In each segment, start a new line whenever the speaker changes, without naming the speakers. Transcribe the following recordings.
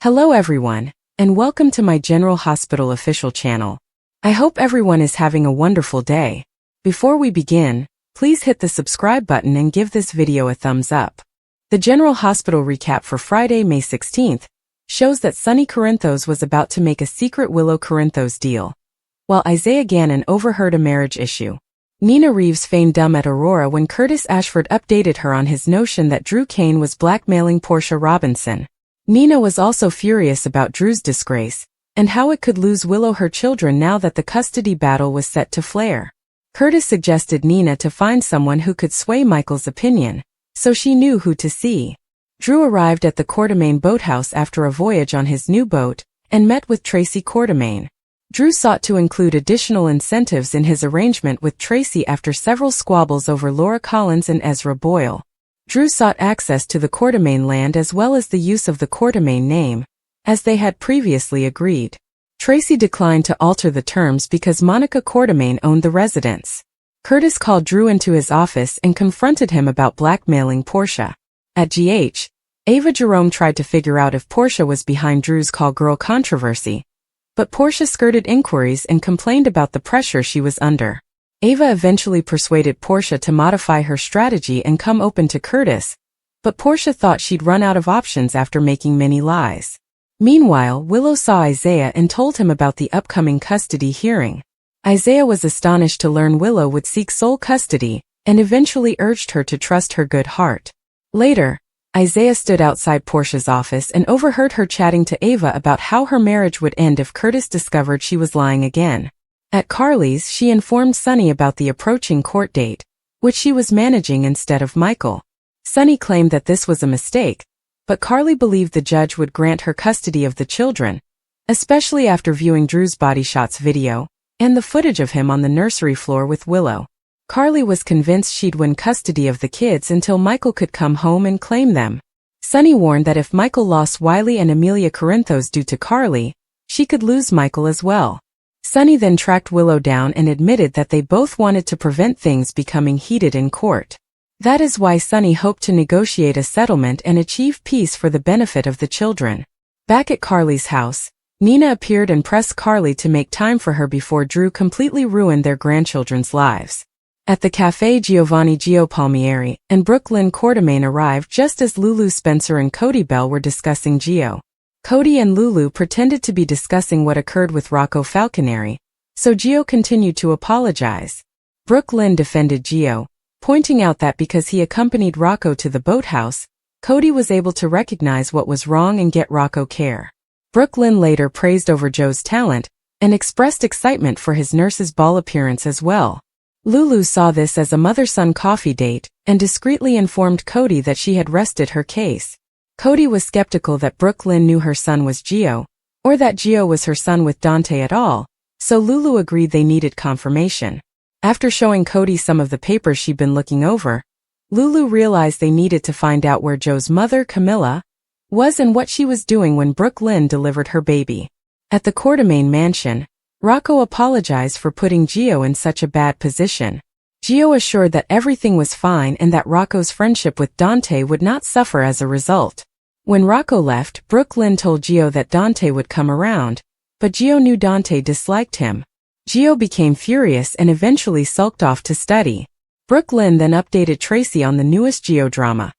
Hello everyone, and welcome to my General Hospital official channel. I hope everyone is having a wonderful day. Before we begin, please hit the subscribe button and give this video a thumbs up. The General Hospital recap for Friday, May 16th, shows that Sonny Corinthos was about to make a secret Willow Corinthos deal, while Isaiah Gannon overheard a marriage issue. Nina Reeves feigned dumb at Aurora when Curtis Ashford updated her on his notion that Drew Kane was blackmailing Portia Robinson. Nina was also furious about Drew's disgrace, and how it could lose Willow her children now that the custody battle was set to flare. Curtis suggested Nina to find someone who could sway Michael's opinion, so she knew who to see. Drew arrived at the Courtemain boathouse after a voyage on his new boat, and met with Tracy Courtemain. Drew sought to include additional incentives in his arrangement with Tracy after several squabbles over Laura Collins and Ezra Boyle. Drew sought access to the Courtemain land as well as the use of the Courtemain name, as they had previously agreed. Tracy declined to alter the terms because Monica Courtemain owned the residence. Curtis called Drew into his office and confronted him about blackmailing Portia. At GH, Ava Jerome tried to figure out if Portia was behind Drew's call girl controversy, but Portia skirted inquiries and complained about the pressure she was under. Ava eventually persuaded Portia to modify her strategy and come open to Curtis, but Portia thought she'd run out of options after making many lies. Meanwhile, Willow saw Isaiah and told him about the upcoming custody hearing. Isaiah was astonished to learn Willow would seek sole custody, and eventually urged her to trust her good heart. Later, Isaiah stood outside Portia's office and overheard her chatting to Ava about how her marriage would end if Curtis discovered she was lying again. At Carly's, she informed Sonny about the approaching court date, which she was managing instead of Michael. Sonny claimed that this was a mistake, but Carly believed the judge would grant her custody of the children, especially after viewing Drew's body shots video, and the footage of him on the nursery floor with Willow. Carly was convinced she'd win custody of the kids until Michael could come home and claim them. Sonny warned that if Michael lost Wiley and Amelia Corinthos due to Carly, she could lose Michael as well. Sonny then tracked Willow down and admitted that they both wanted to prevent things becoming heated in court. That is why Sonny hoped to negotiate a settlement and achieve peace for the benefit of the children. Back at Carly's house, Nina appeared and pressed Carly to make time for her before Drew completely ruined their grandchildren's lives. At the cafe, Giovanni Gio Palmieri and Brooklyn Courtemain arrived just as Lulu Spencer and Cody Bell were discussing Gio. Cody and Lulu pretended to be discussing what occurred with Rocco Falconeri, so Gio continued to apologize. Brooklyn defended Gio, pointing out that because he accompanied Rocco to the boathouse, Cody was able to recognize what was wrong and get Rocco care. Brooklyn later praised over Joe's talent and expressed excitement for his nurse's ball appearance as well. Lulu saw this as a mother-son coffee date and discreetly informed Cody that she had rested her case. Cody was skeptical that Brooklyn knew her son was Gio, or that Gio was her son with Dante at all, so Lulu agreed they needed confirmation. After showing Cody some of the papers she'd been looking over, Lulu realized they needed to find out where Joe's mother, Camilla, was and what she was doing when Brooklyn delivered her baby. At the Courtemain mansion, Rocco apologized for putting Gio in such a bad position. Gio assured that everything was fine and that Rocco's friendship with Dante would not suffer as a result. When Rocco left, Brooklyn told Gio that Dante would come around, but Gio knew Dante disliked him. Gio became furious and eventually sulked off to study. Brooklyn then updated Tracy on the newest Gio drama,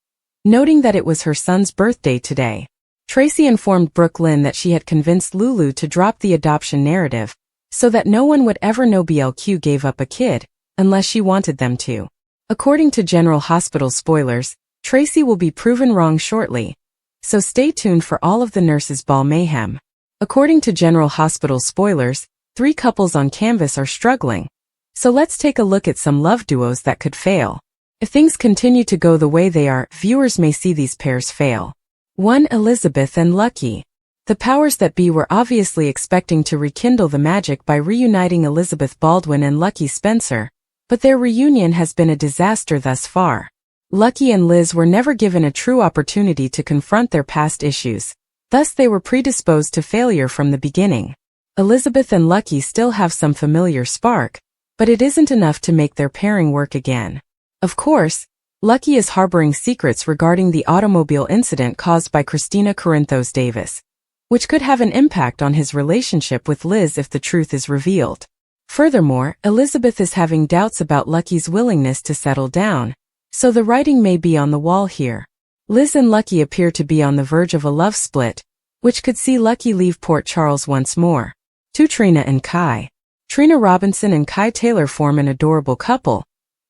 noting that it was her son's birthday today. Tracy informed Brooklyn that she had convinced Lulu to drop the adoption narrative, so that no one would ever know BLQ gave up a kid, unless she wanted them to. According to General Hospital spoilers, Tracy will be proven wrong shortly, so stay tuned for all of the nurses' ball mayhem. According to General Hospital spoilers, 3 couples on canvas are struggling, so let's take a look at some love duos that could fail. If things continue to go the way they are, viewers may see these pairs fail. 1. Elizabeth and Lucky. The powers that be were obviously expecting to rekindle the magic by reuniting Elizabeth Baldwin and Lucky Spencer, but their reunion has been a disaster thus far. Lucky and Liz were never given a true opportunity to confront their past issues, thus they were predisposed to failure from the beginning. Elizabeth and Lucky still have some familiar spark, but it isn't enough to make their pairing work again. Of course, Lucky is harboring secrets regarding the automobile incident caused by Christina Corinthos Davis, which could have an impact on his relationship with Liz if the truth is revealed. Furthermore, Elizabeth is having doubts about Lucky's willingness to settle down, so the writing may be on the wall here. Liz and Lucky appear to be on the verge of a love split, which could see Lucky leave Port Charles once more. To Trina and Kai. Trina Robinson and Kai Taylor form an adorable couple,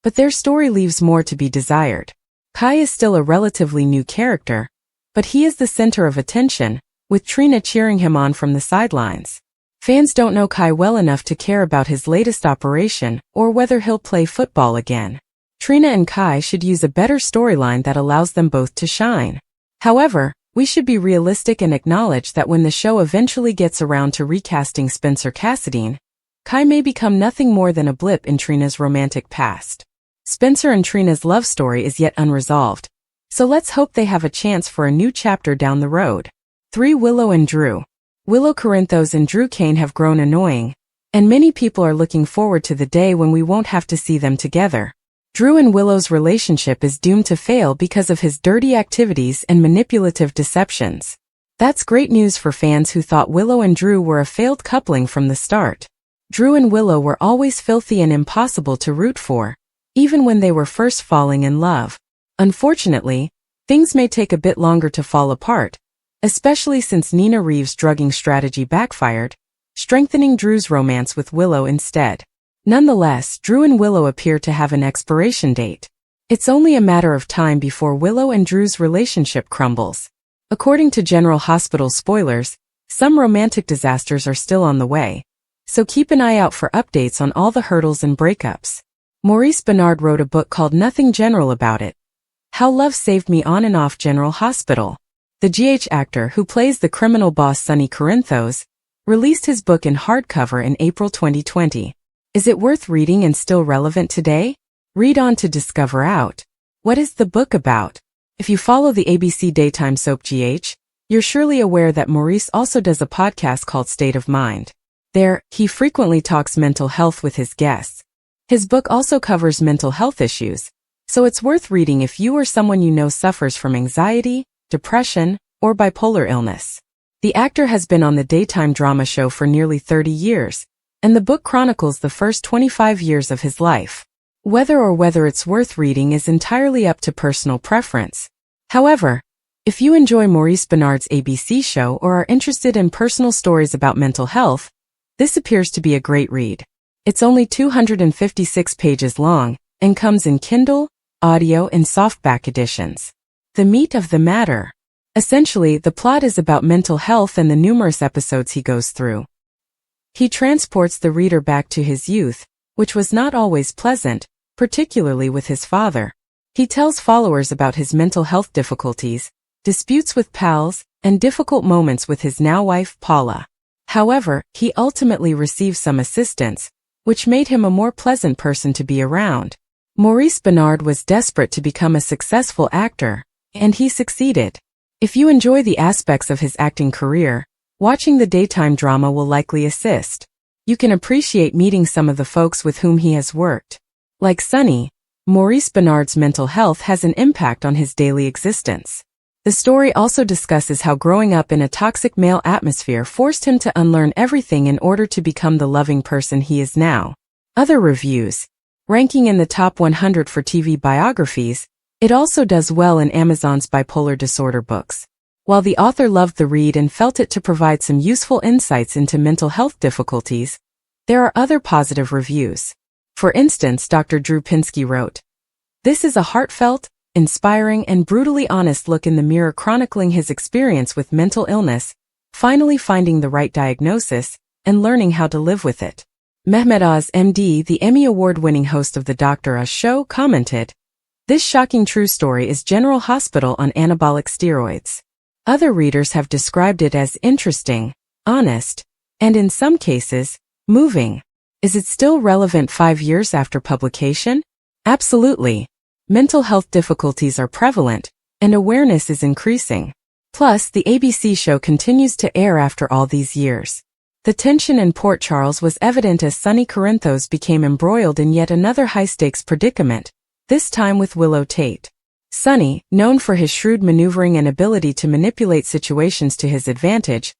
but their story leaves more to be desired. Kai is still a relatively new character, but he is the center of attention, with Trina cheering him on from the sidelines. Fans don't know Kai well enough to care about his latest operation or whether he'll play football again. Trina and Kai should use a better storyline that allows them both to shine. However, we should be realistic and acknowledge that when the show eventually gets around to recasting Spencer Cassadine, Kai may become nothing more than a blip in Trina's romantic past. Spencer and Trina's love story is yet unresolved, so let's hope they have a chance for a new chapter down the road. 3. Willow and Drew. Willow Corinthos and Drew Kane have grown annoying, and many people are looking forward to the day when we won't have to see them together. Drew and Willow's relationship is doomed to fail because of his dirty activities and manipulative deceptions. That's great news for fans who thought Willow and Drew were a failed coupling from the start. Drew and Willow were always filthy and impossible to root for, even when they were first falling in love. Unfortunately, things may take a bit longer to fall apart, especially since Nina Reeves' drugging strategy backfired, strengthening Drew's romance with Willow instead. Nonetheless, Drew and Willow appear to have an expiration date. It's only a matter of time before Willow and Drew's relationship crumbles. According to General Hospital spoilers, some romantic disasters are still on the way, so keep an eye out for updates on all the hurdles and breakups. Maurice Benard wrote a book called Nothing General about it. How Love Saved Me on and Off General Hospital. The GH actor who plays the criminal boss Sonny Corinthos released his book in hardcover in April 2020. Is it worth reading and still relevant today? Read on to discover out. What is the book about? If you follow the ABC daytime soap GH, you're surely aware that Maurice also does a podcast called State of Mind. There, he frequently talks mental health with his guests. His book also covers mental health issues, so it's worth reading if you or someone you know suffers from anxiety, depression, or bipolar illness. The actor has been on the daytime drama show for nearly 30 years, and the book chronicles the first 25 years of his life. Whether it's worth reading is entirely up to personal preference. However, if you enjoy Maurice Benard's ABC show or are interested in personal stories about mental health, this appears to be a great read. It's only 256 pages long and comes in Kindle, audio, and softback editions. The meat of the matter. Essentially, the plot is about mental health and the numerous episodes he goes through. He transports the reader back to his youth, which was not always pleasant, particularly with his father. He tells followers about his mental health difficulties, disputes with pals, and difficult moments with his now-wife Paula. However, he ultimately receives some assistance, which made him a more pleasant person to be around. Maurice Benard was desperate to become a successful actor, and he succeeded. If you enjoy the aspects of his acting career, watching the daytime drama will likely assist. You can appreciate meeting some of the folks with whom he has worked. Like Sonny, Maurice Benard's mental health has an impact on his daily existence. The story also discusses how growing up in a toxic male atmosphere forced him to unlearn everything in order to become the loving person he is now. Other reviews. Ranking in the top 100 for TV biographies, it also does well in Amazon's bipolar disorder books. While the author loved the read and felt it to provide some useful insights into mental health difficulties, there are other positive reviews. For instance, Dr. Drew Pinsky wrote, "This is a heartfelt, inspiring, and brutally honest look in the mirror chronicling his experience with mental illness, finally finding the right diagnosis, and learning how to live with it." Mehmet Oz, MD, the Emmy Award-winning host of the Dr. Oz show, commented, "This shocking true story is General Hospital on anabolic steroids." Other readers have described it as interesting, honest, and in some cases, moving. Is it still relevant 5 years after publication? Absolutely. Mental health difficulties are prevalent, and awareness is increasing. Plus, the ABC show continues to air after all these years. The tension in Port Charles was evident as Sonny Corinthos became embroiled in yet another high-stakes predicament, this time with Willow Tate. Sonny, known for his shrewd maneuvering and ability to manipulate situations to his advantage,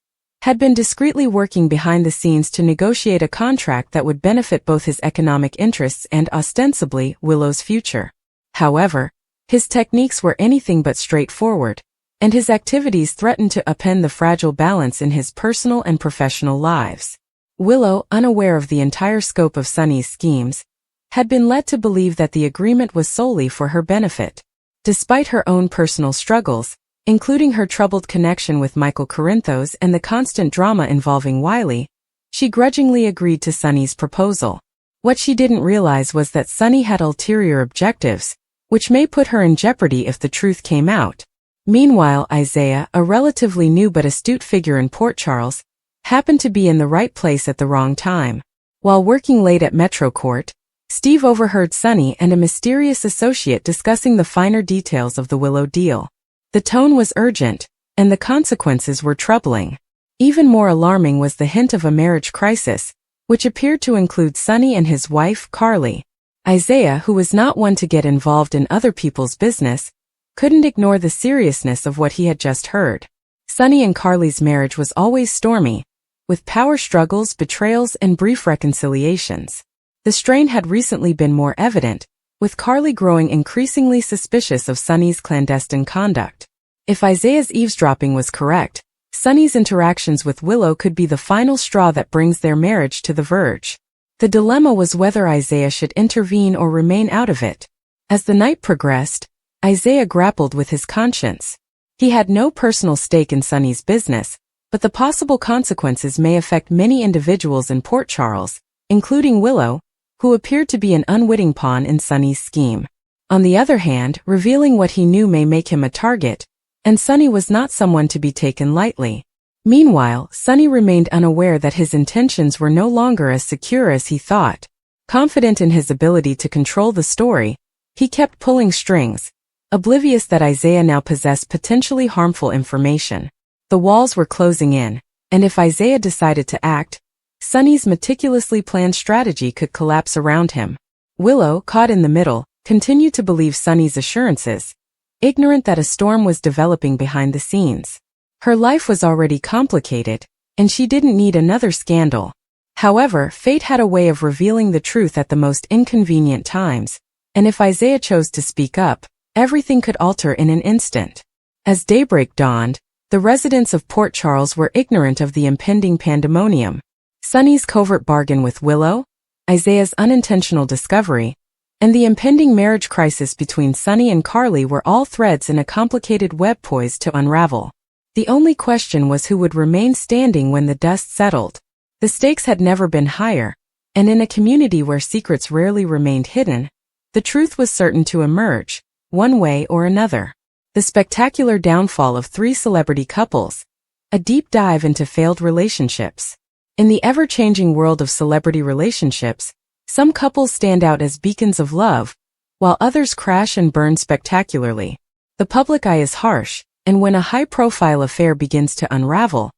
had been discreetly working behind the scenes to negotiate a contract that would benefit both his economic interests and, ostensibly, Willow's future. However, his techniques were anything but straightforward, and his activities threatened to upend the fragile balance in his personal and professional lives. Willow, unaware of the entire scope of Sonny's schemes, had been led to believe that the agreement was solely for her benefit. Despite her own personal struggles, including her troubled connection with Michael Corinthos and the constant drama involving Wiley, she grudgingly agreed to Sonny's proposal. What she didn't realize was that Sonny had ulterior objectives, which may put her in jeopardy if the truth came out. Meanwhile, Isaiah, a relatively new but astute figure in Port Charles, happened to be in the right place at the wrong time. While working late at Metro Court, Steve overheard Sonny and a mysterious associate discussing the finer details of the Willow deal. The tone was urgent, and the consequences were troubling. Even more alarming was the hint of a marriage crisis, which appeared to include Sonny and his wife, Carly. Isaiah, who was not one to get involved in other people's business, couldn't ignore the seriousness of what he had just heard. Sonny and Carly's marriage was always stormy, with power struggles, betrayals, and brief reconciliations. The strain had recently been more evident, with Carly growing increasingly suspicious of Sonny's clandestine conduct. If Isaiah's eavesdropping was correct, Sonny's interactions with Willow could be the final straw that brings their marriage to the verge. The dilemma was whether Isaiah should intervene or remain out of it. As the night progressed, Isaiah grappled with his conscience. He had no personal stake in Sonny's business, but the possible consequences may affect many individuals in Port Charles, including Willow, who appeared to be an unwitting pawn in Sonny's scheme. On the other hand, revealing what he knew may make him a target, and Sonny was not someone to be taken lightly. Meanwhile, Sonny remained unaware that his intentions were no longer as secure as he thought. Confident in his ability to control the story, he kept pulling strings, oblivious that Isaiah now possessed potentially harmful information. The walls were closing in, and if Isaiah decided to act, Sonny's meticulously planned strategy could collapse around him. Willow, caught in the middle, continued to believe Sonny's assurances, ignorant that a storm was developing behind the scenes. Her life was already complicated, and she didn't need another scandal. However, fate had a way of revealing the truth at the most inconvenient times, and if Isaiah chose to speak up, everything could alter in an instant. As daybreak dawned, the residents of Port Charles were ignorant of the impending pandemonium. Sonny's covert bargain with Willow, Isaiah's unintentional discovery, and the impending marriage crisis between Sonny and Carly were all threads in a complicated web poised to unravel. The only question was who would remain standing when the dust settled. The stakes had never been higher, and in a community where secrets rarely remained hidden, the truth was certain to emerge, one way or another. The spectacular downfall of 3 celebrity couples, a deep dive into failed relationships. In the ever-changing world of celebrity relationships, some couples stand out as beacons of love, while others crash and burn spectacularly. The public eye is harsh, and when a high-profile affair begins to unravel,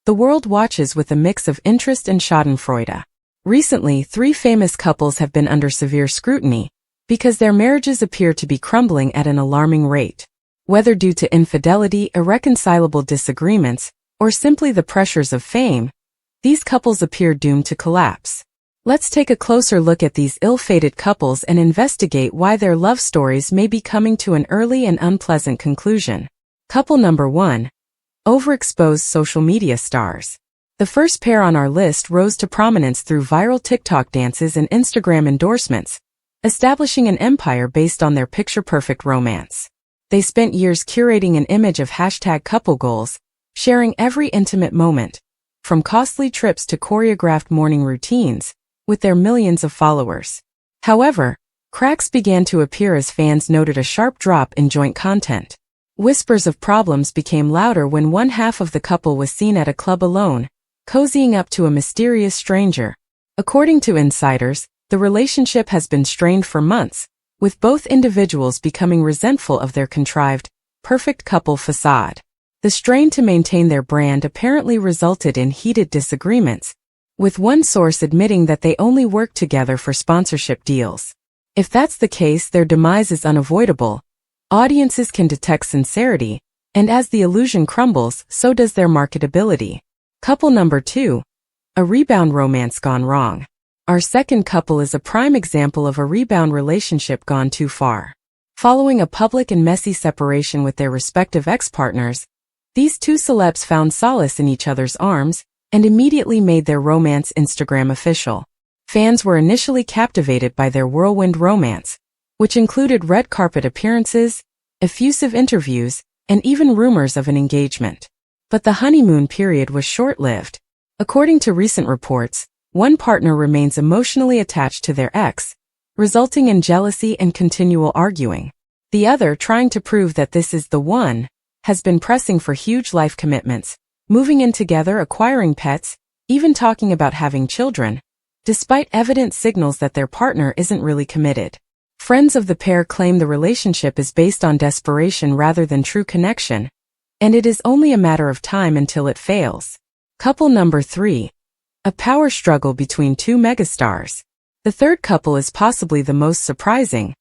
the world watches with a mix of interest and schadenfreude. Recently, 3 famous couples have been under severe scrutiny, because their marriages appear to be crumbling at an alarming rate. Whether due to infidelity, irreconcilable disagreements, or simply the pressures of fame, these couples appear doomed to collapse. Let's take a closer look at these ill-fated couples and investigate why their love stories may be coming to an early and unpleasant conclusion. Couple number 1. Overexposed social media stars. The first pair on our list rose to prominence through viral TikTok dances and Instagram endorsements, establishing an empire based on their picture-perfect romance. They spent years curating an image of #couple goals, sharing every intimate moment, from costly trips to choreographed morning routines, with their millions of followers. However, cracks began to appear as fans noted a sharp drop in joint content. Whispers of problems became louder when one half of the couple was seen at a club alone, cozying up to a mysterious stranger. According to insiders, the relationship has been strained for months, with both individuals becoming resentful of their contrived, perfect couple facade. The strain to maintain their brand apparently resulted in heated disagreements, with one source admitting that they only worked together for sponsorship deals. If that's the case, their demise is unavoidable. Audiences can detect sincerity, and as the illusion crumbles, so does their marketability. Couple number 2. A rebound romance gone wrong. Our second couple is a prime example of a rebound relationship gone too far. Following a public and messy separation with their respective ex-partners, these two celebs found solace in each other's arms and immediately made their romance Instagram official. Fans were initially captivated by their whirlwind romance, which included red carpet appearances, effusive interviews, and even rumors of an engagement. But the honeymoon period was short-lived. According to recent reports, one partner remains emotionally attached to their ex, resulting in jealousy and continual arguing. The other, trying to prove that this is the one, has been pressing for huge life commitments, moving in together, acquiring pets, even talking about having children, despite evident signals that their partner isn't really committed. Friends of the pair claim the relationship is based on desperation rather than true connection, and it is only a matter of time until it fails. Couple number 3. A power struggle between two megastars. The third couple is possibly the most surprising,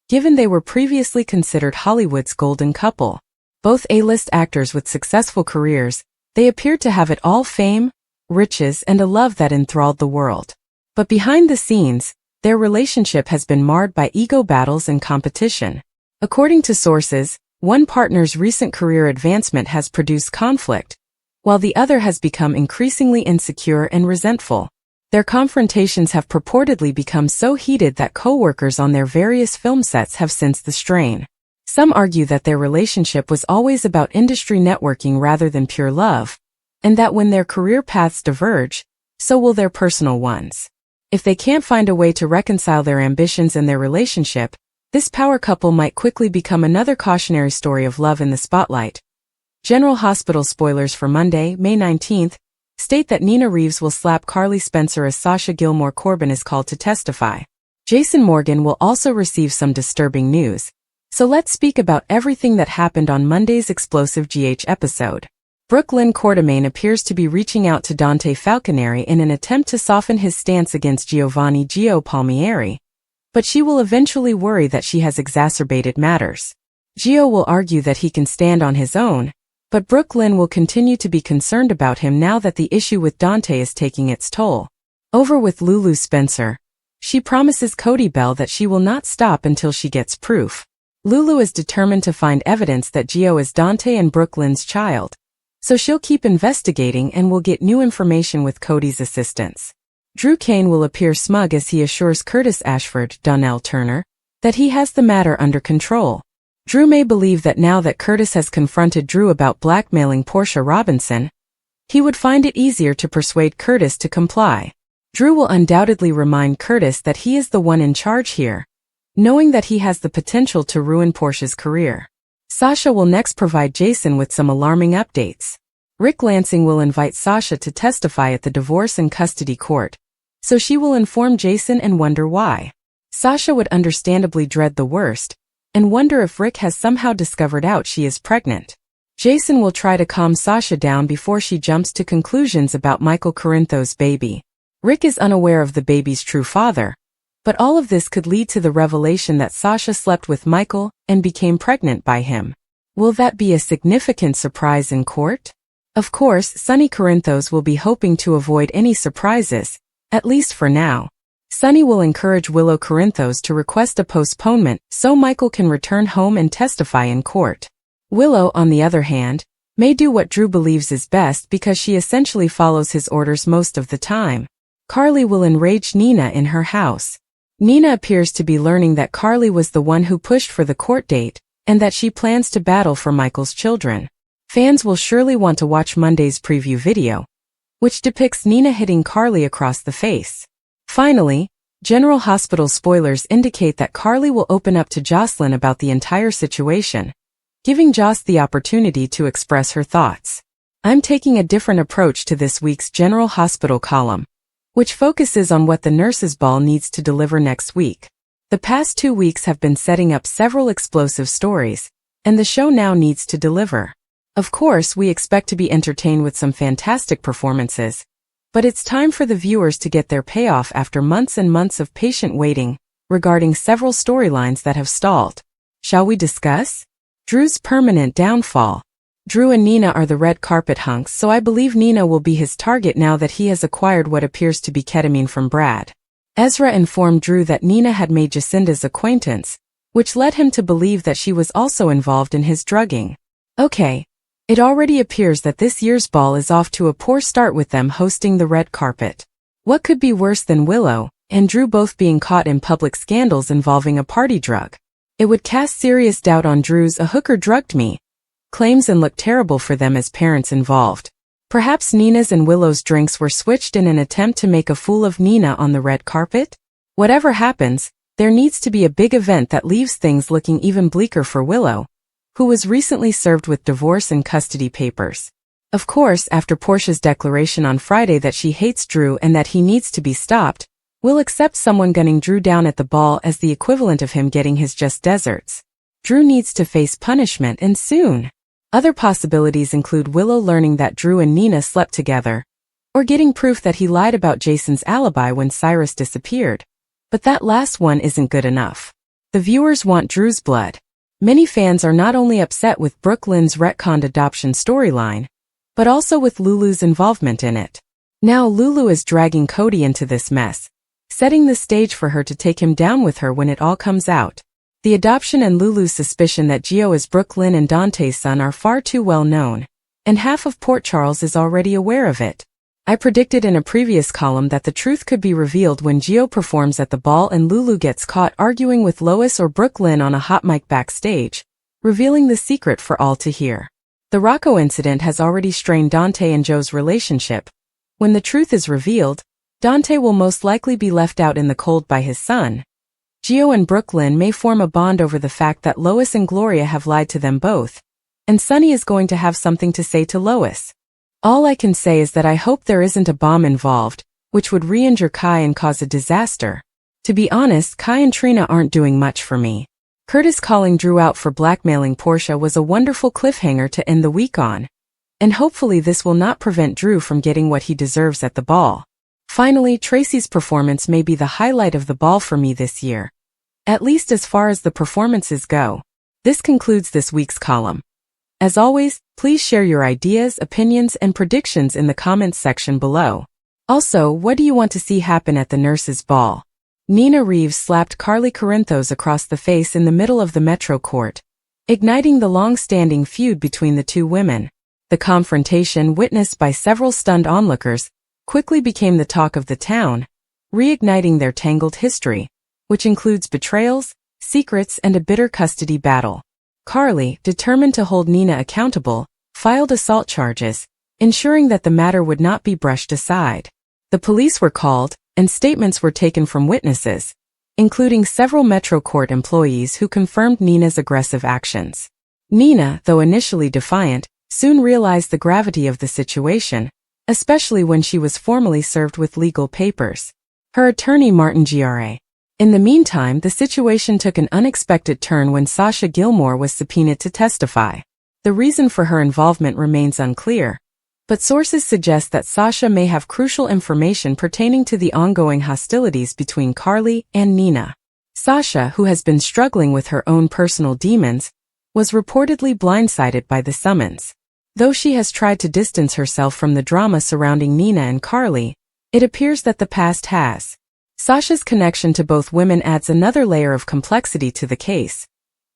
given they were previously considered Hollywood's golden couple. Both A-list actors with successful careers, they appeared to have it all: fame, riches, and a love that enthralled the world. But behind the scenes, their relationship has been marred by ego battles and competition. According to sources, one partner's recent career advancement has produced conflict, while the other has become increasingly insecure and resentful. Their confrontations have purportedly become so heated that co-workers on their various film sets have sensed the strain. Some argue that their relationship was always about industry networking rather than pure love, and that when their career paths diverge, so will their personal ones. If they can't find a way to reconcile their ambitions and their relationship, this power couple might quickly become another cautionary story of love in the spotlight. General Hospital spoilers for Monday, May 19th, state that Nina Reeves will slap Carly Spencer as Sasha Gilmore Corbin is called to testify. Jason Morgan will also receive some disturbing news. So let's speak about everything that happened on Monday's explosive GH episode. Brooklyn Quartermaine appears to be reaching out to Dante Falconeri in an attempt to soften his stance against Giovanni Gio Palmieri, but she will eventually worry that she has exacerbated matters. Gio will argue that he can stand on his own, but Brooklyn will continue to be concerned about him now that the issue with Dante is taking its toll. Over with Lulu Spencer, she promises Cody Bell that she will not stop until she gets proof. Lulu is determined to find evidence that Gio is Dante and Brooklyn's child, so she'll keep investigating and will get new information with Cody's assistance. Drew Kane will appear smug as he assures Curtis Ashford, Donnell Turner, that he has the matter under control. Drew may believe that now that Curtis has confronted Drew about blackmailing Portia Robinson, he would find it easier to persuade Curtis to comply. Drew will undoubtedly remind Curtis that he is the one in charge here, knowing that he has the potential to ruin Portia's career. Sasha will next provide Jason with some alarming updates. Rick Lansing will invite Sasha to testify at the divorce and custody court, so she will inform Jason and wonder why. Sasha would understandably dread the worst, and wonder if Rick has somehow discovered out she is pregnant. Jason will try to calm Sasha down before she jumps to conclusions about Michael Corinthos' baby. Rick is unaware of the baby's true father, but all of this could lead to the revelation that Sasha slept with Michael and became pregnant by him. Will that be a significant surprise in court? Of course, Sonny Corinthos will be hoping to avoid any surprises, at least for now. Sonny will encourage Willow Corinthos to request a postponement so Michael can return home and testify in court. Willow, on the other hand, may do what Drew believes is best because she essentially follows his orders most of the time. Carly will enrage Nina in her house. Nina appears to be learning that Carly was the one who pushed for the court date, and that she plans to battle for Michael's children. Fans will surely want to watch Monday's preview video, which depicts Nina hitting Carly across the face. Finally, General Hospital spoilers indicate that Carly will open up to Jocelyn about the entire situation, giving Joss the opportunity to express her thoughts. I'm taking a different approach to this week's General Hospital column, which focuses on what the nurses' ball needs to deliver next week. The past 2 weeks have been setting up several explosive stories, and the show now needs to deliver. Of course, we expect to be entertained with some fantastic performances, but it's time for the viewers to get their payoff after months and months of patient waiting regarding several storylines that have stalled. Shall we discuss? Drew's permanent downfall. Drew and Nina are the red carpet hunks, so I believe Nina will be his target now that he has acquired what appears to be ketamine from Brad. Ezra informed Drew that Nina had made Jacinda's acquaintance, which led him to believe that she was also involved in his drugging. Okay. It already appears that this year's ball is off to a poor start with them hosting the red carpet. What could be worse than Willow and Drew both being caught in public scandals involving a party drug? It would cast serious doubt on Drew's "a hooker drugged me" claims and look terrible for them as parents involved. Perhaps Nina's and Willow's drinks were switched in an attempt to make a fool of Nina on the red carpet? Whatever happens, there needs to be a big event that leaves things looking even bleaker for Willow, who was recently served with divorce and custody papers. Of course, after Portia's declaration on Friday that she hates Drew and that he needs to be stopped, we'll accept someone gunning Drew down at the ball as the equivalent of him getting his just desserts. Drew needs to face punishment, and soon. Other possibilities include Willow learning that Drew and Nina slept together, or getting proof that he lied about Jason's alibi when Cyrus disappeared. But that last one isn't good enough. The viewers want Drew's blood. Many fans are not only upset with Brooke Lynn's retconned adoption storyline, but also with Lulu's involvement in it. Now Lulu is dragging Cody into this mess, setting the stage for her to take him down with her when it all comes out. The adoption and Lulu's suspicion that Gio is Brooke Lynn and Dante's son are far too well known, and half of Port Charles is already aware of it. I predicted in a previous column that the truth could be revealed when Gio performs at the ball and Lulu gets caught arguing with Lois or Brooke Lynn on a hot mic backstage, revealing the secret for all to hear. The Rocco incident has already strained Dante and Joe's relationship. When the truth is revealed, Dante will most likely be left out in the cold by his son. Gio and Brooke Lynn may form a bond over the fact that Lois and Gloria have lied to them both, and Sonny is going to have something to say to Lois. All I can say is that I hope there isn't a bomb involved, which would re-injure Kai and cause a disaster. To be honest, Kai and Trina aren't doing much for me. Curtis calling Drew out for blackmailing Portia was a wonderful cliffhanger to end the week on, and hopefully this will not prevent Drew from getting what he deserves at the ball. Finally, Tracy's performance may be the highlight of the ball for me this year, at least as far as the performances go. This concludes this week's column. As always, please share your ideas, opinions, and predictions in the comments section below. Also, what do you want to see happen at the nurses' ball? Nina Reeves slapped Carly Corinthos across the face in the middle of the Metro Court, igniting the long-standing feud between the two women. The confrontation, witnessed by several stunned onlookers, quickly became the talk of the town, reigniting their tangled history, which includes betrayals, secrets, and a bitter custody battle. Carly, determined to hold Nina accountable, filed assault charges, ensuring that the matter would not be brushed aside. The police were called, and statements were taken from witnesses, including several Metro Court employees who confirmed Nina's aggressive actions. Nina, though initially defiant, soon realized the gravity of the situation, especially when she was formally served with legal papers. Her attorney Martin Gra. In the meantime, the situation took an unexpected turn when Sasha Gilmore was subpoenaed to testify. The reason for her involvement remains unclear, but sources suggest that Sasha may have crucial information pertaining to the ongoing hostilities between Carly and Nina. Sasha, who has been struggling with her own personal demons, was reportedly blindsided by the summons. Though she has tried to distance herself from the drama surrounding Nina and Carly, it appears that the past has. Sasha's connection to both women adds another layer of complexity to the case.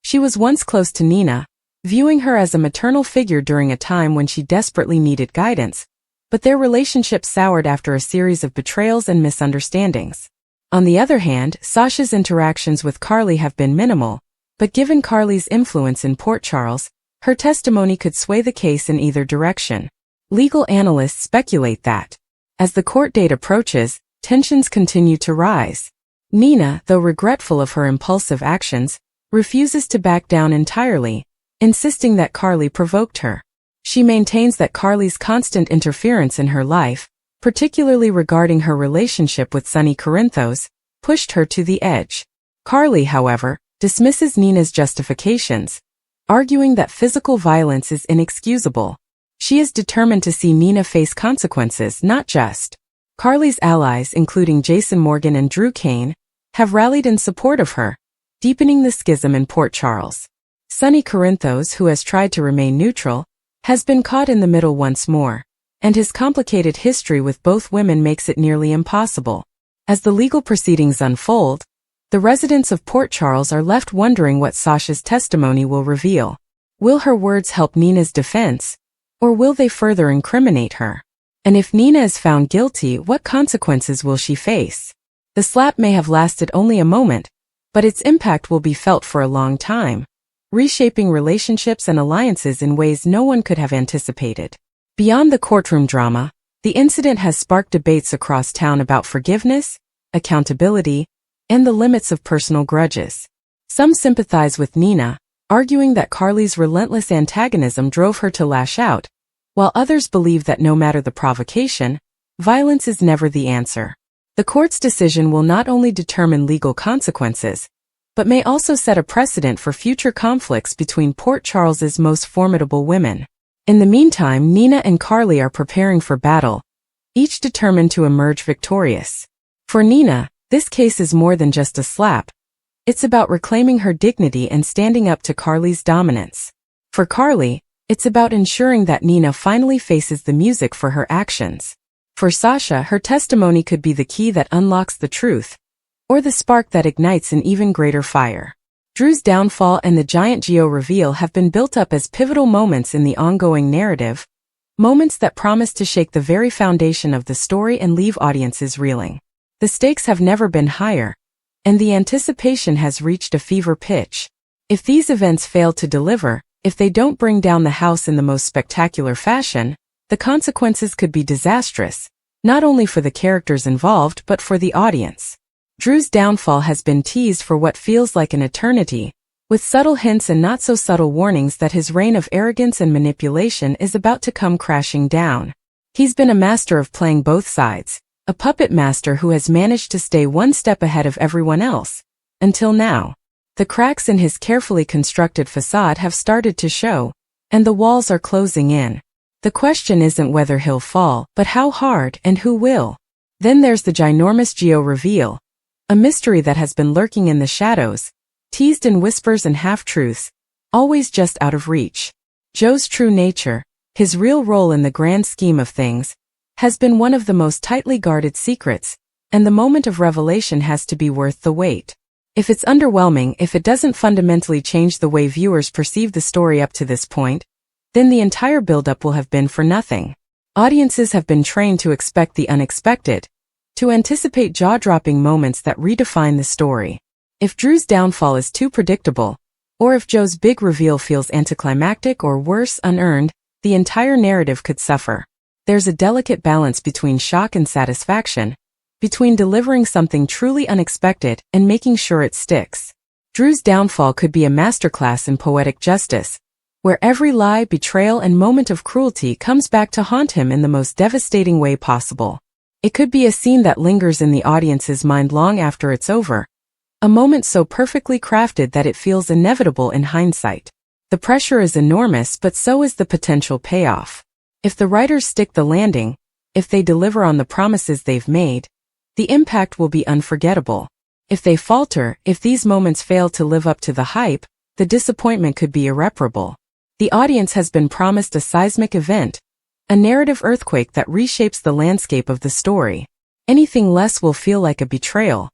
She was once close to Nina, viewing her as a maternal figure during a time when she desperately needed guidance, but their relationship soured after a series of betrayals and misunderstandings. On the other hand, Sasha's interactions with Carly have been minimal, but given Carly's influence in Port Charles, her testimony could sway the case in either direction. Legal analysts speculate that, as the court date approaches, tensions continue to rise. Nina, though regretful of her impulsive actions, refuses to back down entirely, insisting that Carly provoked her. She maintains that Carly's constant interference in her life, particularly regarding her relationship with Sonny Corinthos, pushed her to the edge. Carly, however, dismisses Nina's justifications, arguing that physical violence is inexcusable. She is determined to see Nina face consequences, not just. Carly's allies, including Jason Morgan and Drew Kane, have rallied in support of her, deepening the schism in Port Charles. Sonny Corinthos, who has tried to remain neutral, has been caught in the middle once more, and his complicated history with both women makes it nearly impossible. As the legal proceedings unfold, the residents of Port Charles are left wondering what Sasha's testimony will reveal. Will her words help Nina's defense, or will they further incriminate her? And if Nina is found guilty, what consequences will she face? The slap may have lasted only a moment, but its impact will be felt for a long time, reshaping relationships and alliances in ways no one could have anticipated. Beyond the courtroom drama, the incident has sparked debates across town about forgiveness, accountability, and the limits of personal grudges. Some sympathize with Nina, arguing that Carly's relentless antagonism drove her to lash out, while others believe that no matter the provocation, violence is never the answer. The court's decision will not only determine legal consequences, but may also set a precedent for future conflicts between Port Charles's most formidable women. In the meantime, Nina and Carly are preparing for battle, each determined to emerge victorious. For Nina, this case is more than just a slap. It's about reclaiming her dignity and standing up to Carly's dominance. For Carly, it's about ensuring that Nina finally faces the music for her actions. For Sasha, her testimony could be the key that unlocks the truth, or the spark that ignites an even greater fire. Drew's downfall and the giant Geo reveal have been built up as pivotal moments in the ongoing narrative, moments that promise to shake the very foundation of the story and leave audiences reeling. The stakes have never been higher, and the anticipation has reached a fever pitch. If these events fail to deliver, if they don't bring down the house in the most spectacular fashion, the consequences could be disastrous, not only for the characters involved but for the audience. Drew's downfall has been teased for what feels like an eternity, with subtle hints and not-so-subtle warnings that his reign of arrogance and manipulation is about to come crashing down. He's been a master of playing both sides, a puppet master who has managed to stay one step ahead of everyone else, until now. The cracks in his carefully constructed facade have started to show, and the walls are closing in. The question isn't whether he'll fall, but how hard and who will. Then there's the ginormous Geo reveal, a mystery that has been lurking in the shadows, teased in whispers and half-truths, always just out of reach. Joe's true nature, his real role in the grand scheme of things, has been one of the most tightly guarded secrets, and the moment of revelation has to be worth the wait. If it's underwhelming, if it doesn't fundamentally change the way viewers perceive the story up to this point, then the entire build-up will have been for nothing. Audiences have been trained to expect the unexpected, to anticipate jaw-dropping moments that redefine the story. If Drew's downfall is too predictable, or if Joe's big reveal feels anticlimactic or worse, unearned, the entire narrative could suffer. There's a delicate balance between shock and satisfaction, between delivering something truly unexpected and making sure it sticks. Drew's downfall could be a masterclass in poetic justice, where every lie, betrayal, and moment of cruelty comes back to haunt him in the most devastating way possible. It could be a scene that lingers in the audience's mind long after it's over, a moment so perfectly crafted that it feels inevitable in hindsight. The pressure is enormous, but so is the potential payoff. If the writers stick the landing, if they deliver on the promises they've made, the impact will be unforgettable. If they falter, if these moments fail to live up to the hype, the disappointment could be irreparable. The audience has been promised a seismic event, a narrative earthquake that reshapes the landscape of the story. Anything less will feel like a betrayal,